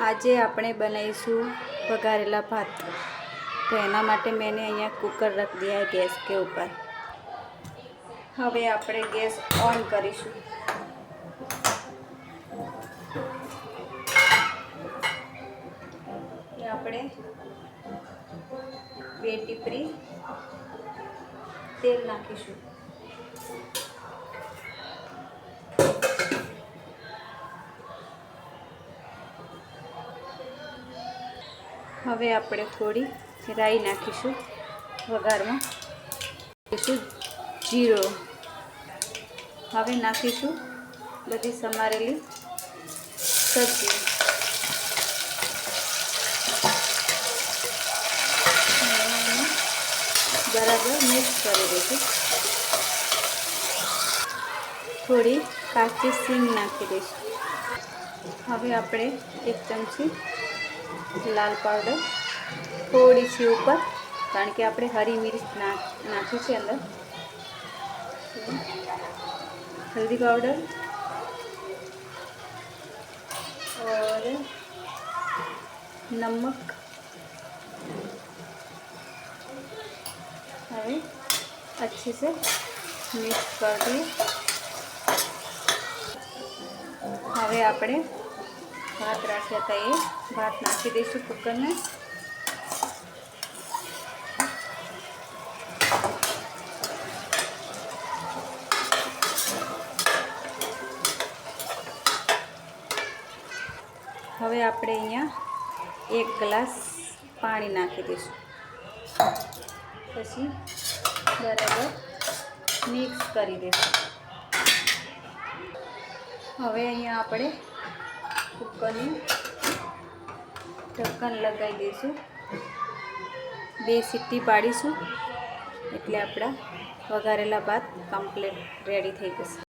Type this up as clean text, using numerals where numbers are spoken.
આજે આપણે बनाईશું वघारेला भात। तो एना माटे मैंने अहिया कुकर रख दिया है गैस के ऊपर। हवे आपणे गैस ऑन करीशुं। आपणे 2 टीपरी तेल नाखीशुं। हवे आपणे थोड़ी राई नाखीशुं। वघारमां नाखीशुं जीरो। हवे नाखीशुं बधी समारेली सब्जी। बराबर मिक्स करी दईशुं। थोड़ी काची सींग नाखी दईशुं। हवे आपणे 1 चमची लाल पाउडर, थोड़ी सी ऊपर, कारण के आपणे हरी मिर्च नाखी छे अंदर। हल्दी पाउडर और नमक। हवे अच्छे से मिक्स कर दिए। हवे आपणे भात राख्या था ये भात नाखी दईशुं कुकर में। हवे आपणे अहींया 1 ग्लास पाणी नाखी दईशुं। पछी बराबर मिक्स करी दईशुं। हवे अहींया आपणे कुकरनुं ढक्कन लगाई दईशुं। 2 सीटी पाड़ीशुं એટલે આપણા વઘારેલા ભાત કમ્પ્લીટ રેડી થઈ જશે।